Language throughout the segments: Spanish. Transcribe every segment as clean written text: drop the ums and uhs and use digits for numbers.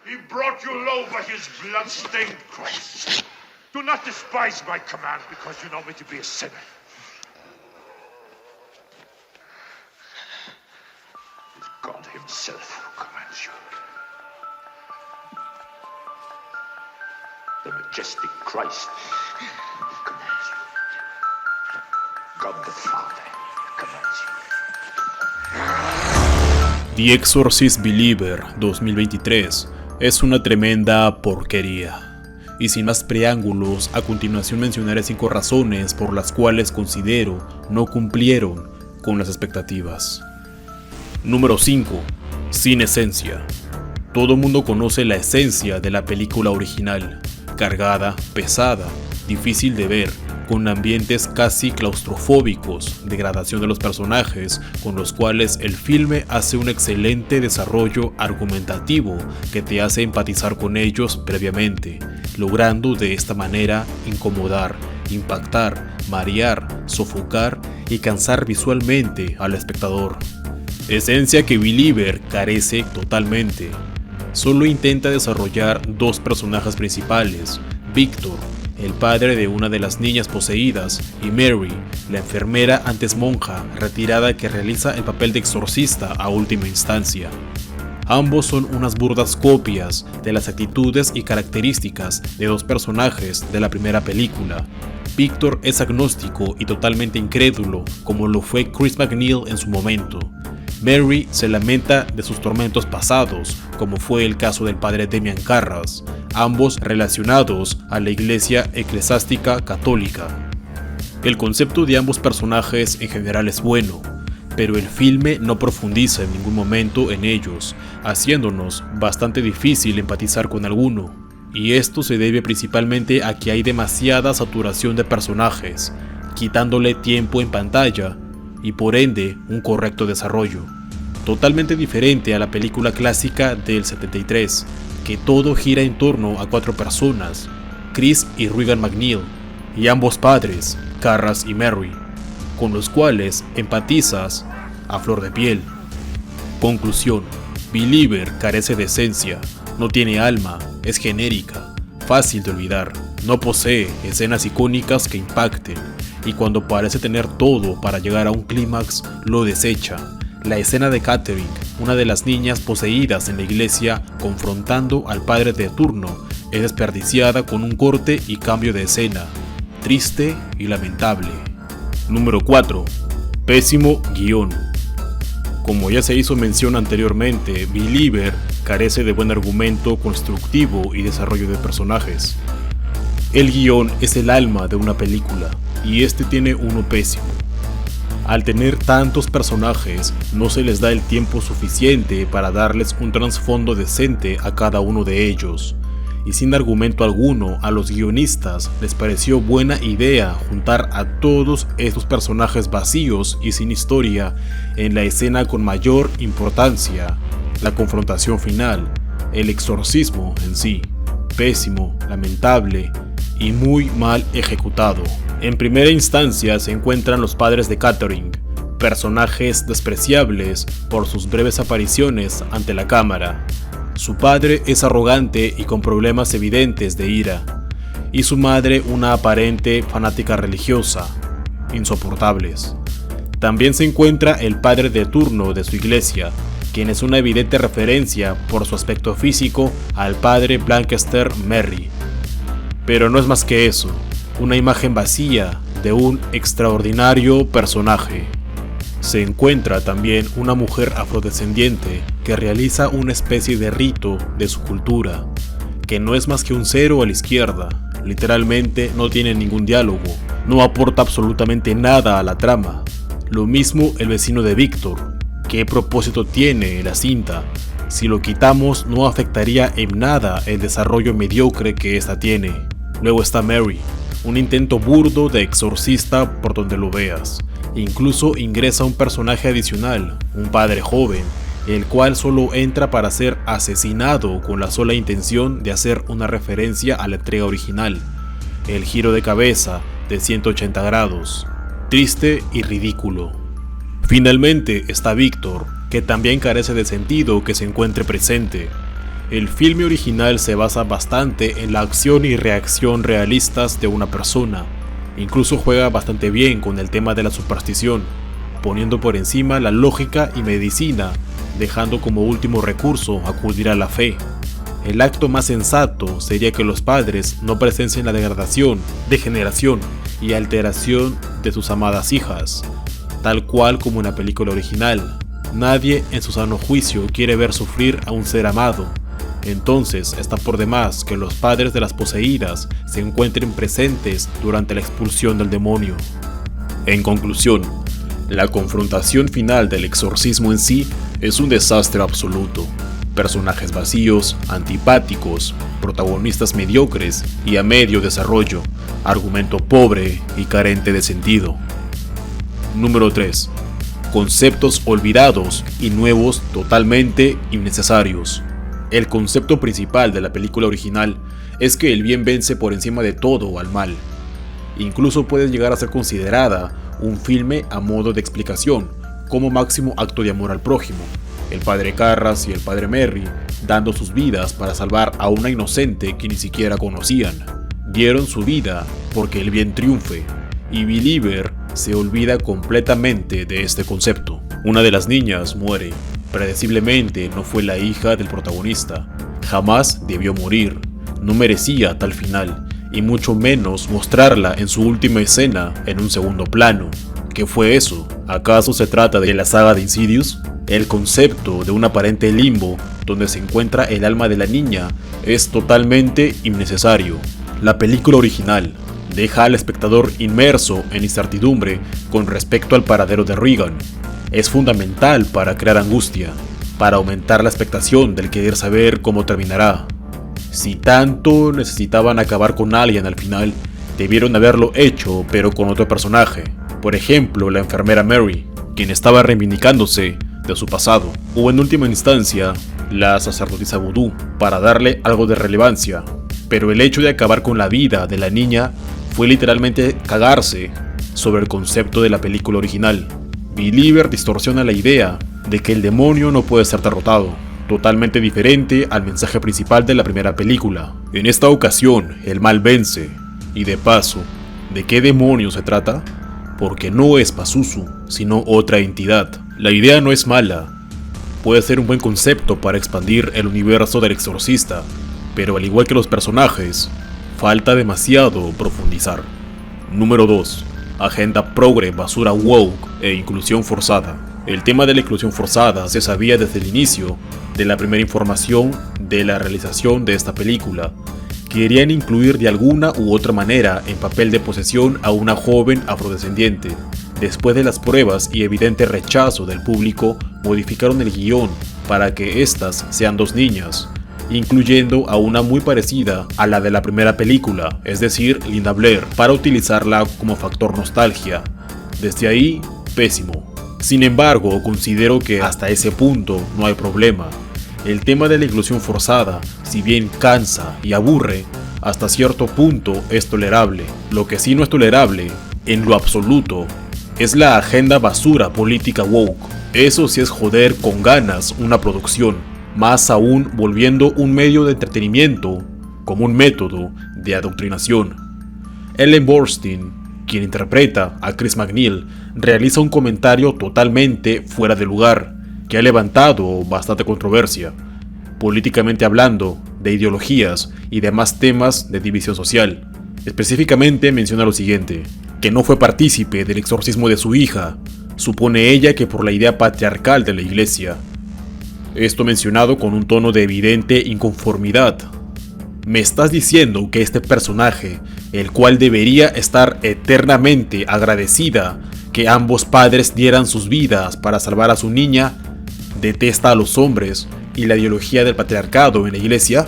He brought you low by his blood-stained cross. Do not despise my command because you know me to be a sinner. It's God himself who commands you. The majestic Christ commands you. God the Father commands you. The Exorcist Believer 2023 es una tremenda porquería. Y sin más preámbulos, a continuación mencionaré 5 razones por las cuales considero no cumplieron con las expectativas. Número 5. Sin esencia. Todo mundo conoce la esencia de la película original. Cargada, pesada, difícil de ver, con ambientes casi claustrofóbicos, degradación de los personajes, con los cuales el filme hace un excelente desarrollo argumentativo que te hace empatizar con ellos previamente, logrando de esta manera incomodar, impactar, marear, sofocar y cansar visualmente al espectador. Esencia que Believer carece totalmente. Solo intenta desarrollar 2 personajes principales, Victor, el padre de una de las niñas poseídas, y Mary, la enfermera antes monja retirada que realiza el papel de exorcista a última instancia. Ambos son unas burdas copias de las actitudes y características de 2 personajes de la primera película. Victor es agnóstico y totalmente incrédulo, como lo fue Chris MacNeil en su momento. Mary se lamenta de sus tormentos pasados, como fue el caso del padre Demian Carras, ambos relacionados a la iglesia eclesiástica católica. El concepto de ambos personajes en general es bueno, pero el filme no profundiza en ningún momento en ellos, haciéndonos bastante difícil empatizar con alguno. Y esto se debe principalmente a que hay demasiada saturación de personajes, quitándole tiempo en pantalla y por ende un correcto desarrollo. Totalmente diferente a la película clásica del 73, que todo gira en torno a 4 personas, Chris y Regan MacNeil, y ambos padres, Carras y Mary, con los cuales empatizas a flor de piel. Conclusión: Believer carece de esencia, no tiene alma, es genérica, fácil de olvidar, no posee escenas icónicas que impacten, y cuando parece tener todo para llegar a un clímax, lo desecha. La escena de Catherine, una de las niñas poseídas en la iglesia confrontando al padre de turno, es desperdiciada con un corte y cambio de escena, triste y lamentable. Número 4. Pésimo guión. Como ya se hizo mención anteriormente, Believer carece de buen argumento constructivo y desarrollo de personajes. El guión es el alma de una película, y este tiene uno pésimo. Al tener tantos personajes, no se les da el tiempo suficiente para darles un trasfondo decente a cada uno de ellos, y sin argumento alguno a los guionistas les pareció buena idea juntar a todos estos personajes vacíos y sin historia en la escena con mayor importancia, la confrontación final, el exorcismo en sí. Pésimo, lamentable y muy mal ejecutado. En primera instancia se encuentran los padres de Catherine, personajes despreciables por sus breves apariciones ante la cámara. Su padre es arrogante y con problemas evidentes de ira, y su madre una aparente fanática religiosa, insoportables. También se encuentra el padre de turno de su iglesia, quien es una evidente referencia por su aspecto físico al padre Blancaster Merry. Pero no es más que eso, una imagen vacía de un extraordinario personaje. Se encuentra también una mujer afrodescendiente que realiza una especie de rito de su cultura, que no es más que un 0 a la izquierda, literalmente no tiene ningún diálogo, no aporta absolutamente nada a la trama. Lo mismo el vecino de Victor. ¿Qué propósito tiene la cinta? Si lo quitamos no afectaría en nada el desarrollo mediocre que esta tiene. Luego está Mary, un intento burdo de exorcista por donde lo veas. Incluso ingresa un personaje adicional, un padre joven, el cual solo entra para ser asesinado con la sola intención de hacer una referencia a la entrega original. El giro de cabeza de 180 grados, triste y ridículo. Finalmente está Victor, que también carece de sentido que se encuentre presente. El filme original se basa bastante en la acción y reacción realistas de una persona. Incluso juega bastante bien con el tema de la superstición, poniendo por encima la lógica y medicina, dejando como último recurso acudir a la fe. El acto más sensato sería que los padres no presencien la degradación, degeneración y alteración de sus amadas hijas, tal cual como en la película original. Nadie en su sano juicio quiere ver sufrir a un ser amado. Entonces está por demás que los padres de las poseídas se encuentren presentes durante la expulsión del demonio. En conclusión, la confrontación final del exorcismo en sí es un desastre absoluto. Personajes vacíos, antipáticos, protagonistas mediocres y a medio desarrollo, argumento pobre y carente de sentido. Número 3. Conceptos olvidados y nuevos totalmente innecesarios. El concepto principal de la película original es que el bien vence por encima de todo al mal. Incluso puede llegar a ser considerada un filme a modo de explicación, como máximo acto de amor al prójimo. El padre Carras y el padre Merry, dando sus vidas para salvar a una inocente que ni siquiera conocían. Dieron su vida porque el bien triunfe, y Believer se olvida completamente de este concepto. Una de las niñas muere. Predeciblemente no fue la hija del protagonista. Jamás debió morir. No merecía tal final, y mucho menos mostrarla en su última escena en un segundo plano. ¿Qué fue eso? ¿Acaso se trata de la saga de Insidious? El concepto de un aparente limbo donde se encuentra el alma de la niña es totalmente innecesario. La película original deja al espectador inmerso en incertidumbre con respecto al paradero de Regan. Es fundamental para crear angustia, para aumentar la expectación del querer saber cómo terminará. Si tanto necesitaban acabar con alguien al final, debieron haberlo hecho pero con otro personaje. Por ejemplo, la enfermera Mary, quien estaba reivindicándose de su pasado, o en última instancia, la sacerdotisa vudú, para darle algo de relevancia. Pero el hecho de acabar con la vida de la niña fue literalmente cagarse sobre el concepto de la película original. Believer distorsiona la idea de que el demonio no puede ser derrotado, totalmente diferente al mensaje principal de la primera película. En esta ocasión, el mal vence, y de paso, ¿de qué demonio se trata? Porque no es Pazuzu, sino otra entidad. La idea no es mala, puede ser un buen concepto para expandir el universo del exorcista, pero al igual que los personajes, falta demasiado profundizar. Número 2. Agenda progre, basura woke e inclusión forzada. El tema de la inclusión forzada se sabía desde el inicio de la primera información de la realización de esta película. Querían incluir de alguna u otra manera en papel de posesión a una joven afrodescendiente. Después de las pruebas y evidente rechazo del público, modificaron el guión para que estas sean dos niñas, incluyendo a una muy parecida a la de la primera película, es decir, Linda Blair, para utilizarla como factor nostalgia. Desde ahí, pésimo. Sin embargo, considero que hasta ese punto no hay problema. El tema de la inclusión forzada, si bien cansa y aburre, hasta cierto punto es tolerable. Lo que sí no es tolerable, en lo absoluto, es la agenda basura política woke. Eso sí es joder con ganas una producción, más aún volviendo un medio de entretenimiento como un método de adoctrinación. Ellen Burstyn, quien interpreta a Chris MacNeil, realiza un comentario totalmente fuera de lugar, que ha levantado bastante controversia, políticamente hablando, de ideologías y demás temas de división social. Específicamente menciona lo siguiente: que no fue partícipe del exorcismo de su hija, supone ella que por la idea patriarcal de la iglesia. Esto mencionado con un tono de evidente inconformidad. ¿Me estás diciendo que este personaje, el cual debería estar eternamente agradecida que ambos padres dieran sus vidas para salvar a su niña, detesta a los hombres y la ideología del patriarcado en la iglesia?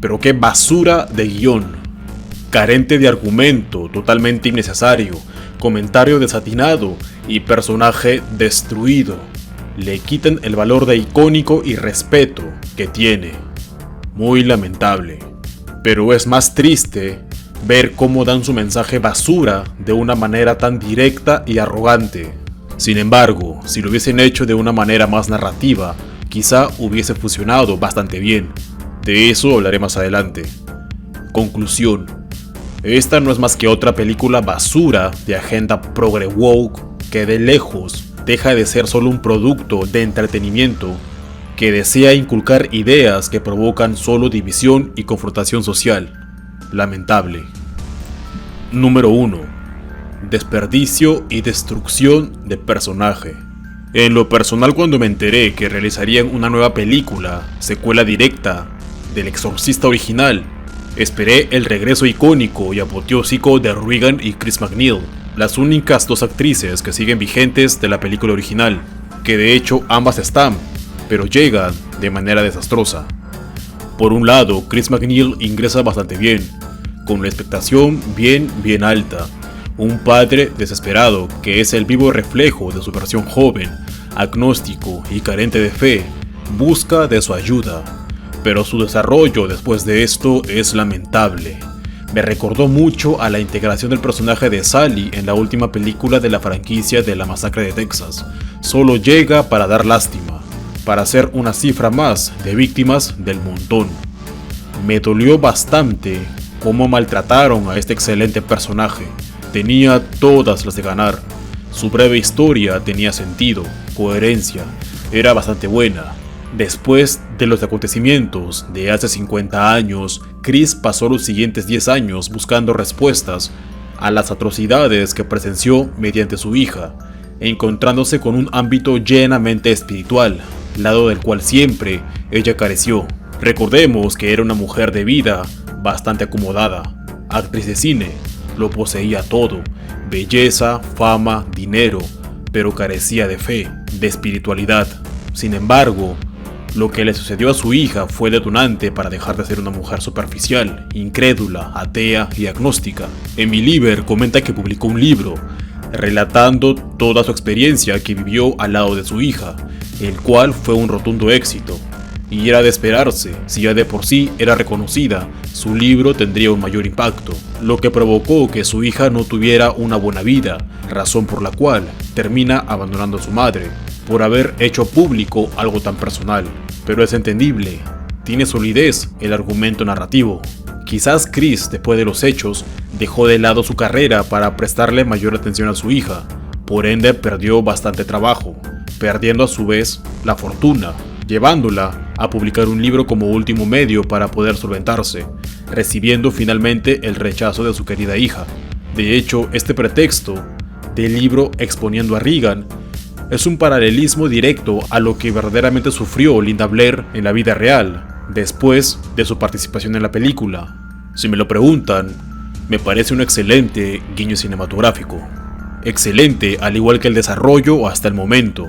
Pero qué basura de guión, carente de argumento, totalmente innecesario, comentario desatinado y personaje destruido. Le quitan el valor de icónico y respeto que tiene. Muy lamentable. Pero es más triste ver cómo dan su mensaje basura de una manera tan directa y arrogante. Sin embargo, si lo hubiesen hecho de una manera más narrativa, quizá hubiese funcionado bastante bien. De eso hablaré más adelante. Conclusión. Esta no es más que otra película basura de agenda progre woke que de lejos deja de ser solo un producto de entretenimiento que desea inculcar ideas que provocan solo división y confrontación social. Lamentable. Número 1. Desperdicio y destrucción de personaje. En lo personal, cuando me enteré que realizarían una nueva película, secuela directa del Exorcista original, esperé el regreso icónico y apoteósico de Regan y Chris McNeil, las únicas dos actrices que siguen vigentes de la película original, que de hecho ambas están, pero llegan de manera desastrosa. Por un lado, Chris McNeil ingresa bastante bien, con la expectación bien alta. Un padre desesperado que es el vivo reflejo de su versión joven, agnóstico y carente de fe, busca de su ayuda, pero su desarrollo después de esto es lamentable. Me recordó mucho a la integración del personaje de Sally en la última película de la franquicia de la masacre de Texas. Solo llega para dar lástima, para ser una cifra más de víctimas del montón. Me dolió bastante cómo maltrataron a este excelente personaje. Tenía todas las de ganar. Su breve historia tenía sentido, coherencia, era bastante buena. Después de los acontecimientos de hace 50 años, Chris pasó los siguientes 10 años buscando respuestas a las atrocidades que presenció mediante su hija, encontrándose con un ámbito llenamente espiritual, lado del cual siempre ella careció. Recordemos que era una mujer de vida bastante acomodada, actriz de cine, lo poseía todo, belleza, fama, dinero, pero carecía de fe, de espiritualidad. Sin embargo, lo que le sucedió a su hija fue detonante para dejar de ser una mujer superficial, incrédula, atea y agnóstica. Emmy Lieber comenta que publicó un libro relatando toda su experiencia que vivió al lado de su hija, el cual fue un rotundo éxito. Y era de esperarse, si ya de por sí era reconocida, su libro tendría un mayor impacto, lo que provocó que su hija no tuviera una buena vida, razón por la cual termina abandonando a su madre, por haber hecho público algo tan personal. Pero es entendible, tiene solidez el argumento narrativo. Quizás Chris, después de los hechos, dejó de lado su carrera para prestarle mayor atención a su hija, por ende perdió bastante trabajo, perdiendo a su vez la fortuna, llevándola a publicar un libro como último medio para poder solventarse, recibiendo finalmente el rechazo de su querida hija. De hecho, este pretexto del libro exponiendo a Regan es un paralelismo directo a lo que verdaderamente sufrió Linda Blair en la vida real, después de su participación en la película. Si me lo preguntan, me parece un excelente guiño cinematográfico. Excelente, al igual que el desarrollo hasta el momento.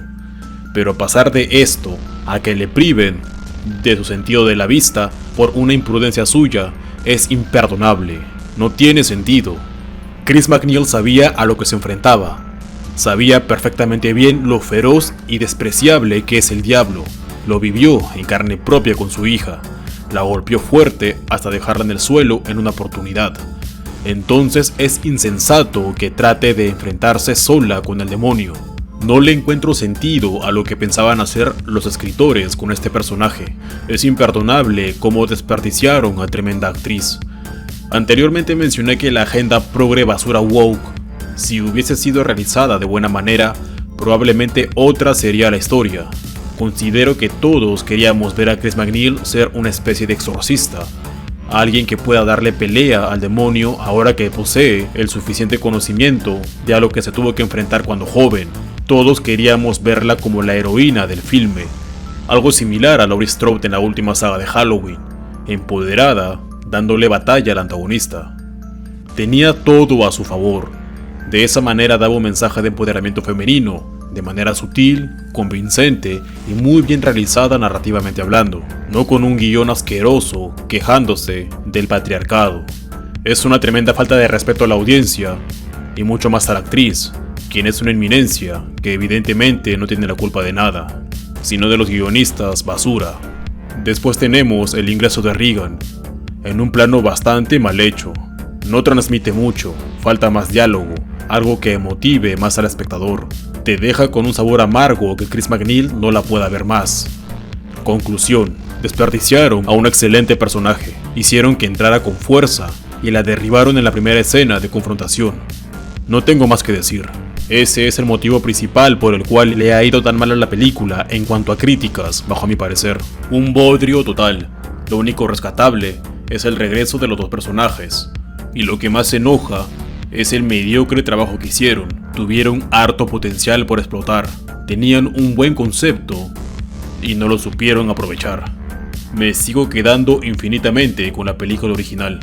Pero pasar de esto a que le priven de su sentido de la vista por una imprudencia suya es imperdonable. No tiene sentido. Chris McNeil sabía a lo que se enfrentaba. Sabía perfectamente bien lo feroz y despreciable que es el diablo. Lo vivió en carne propia con su hija. La golpeó fuerte hasta dejarla en el suelo en una oportunidad. Entonces es insensato que trate de enfrentarse sola con el demonio. No le encuentro sentido a lo que pensaban hacer los escritores con este personaje. Es imperdonable cómo desperdiciaron a tremenda actriz. Anteriormente mencioné que la agenda progre basura woke, si hubiese sido realizada de buena manera, probablemente otra sería la historia. Considero que todos queríamos ver a Chris McNeil ser una especie de exorcista, alguien que pueda darle pelea al demonio ahora que posee el suficiente conocimiento de a lo que se tuvo que enfrentar cuando joven. Todos queríamos verla como la heroína del filme, algo similar a Laurie Strode en la última saga de Halloween, empoderada, dándole batalla al antagonista. Tenía todo a su favor. De esa manera daba un mensaje de empoderamiento femenino, de manera sutil, convincente y muy bien realizada narrativamente hablando, no con un guión asqueroso quejándose del patriarcado. Es una tremenda falta de respeto a la audiencia y mucho más a la actriz, quien es una eminencia que evidentemente no tiene la culpa de nada, sino de los guionistas basura. Después tenemos el ingreso de Regan, en un plano bastante mal hecho. No transmite mucho, falta más diálogo, algo que motive más al espectador. Te deja con un sabor amargo que Chris McNeil no la pueda ver más. Conclusión: desperdiciaron a un excelente personaje, hicieron que entrara con fuerza y la derribaron en la primera escena de confrontación. No tengo más que decir. Ese es el motivo principal por el cual le ha ido tan mal a la película en cuanto a críticas, bajo mi parecer. Un bodrio total. Lo único rescatable es el regreso de los dos personajes. Y lo que más enoja es el mediocre trabajo que hicieron. Tuvieron harto potencial por explotar. Tenían un buen concepto y no lo supieron aprovechar. Me sigo quedando infinitamente con la película original.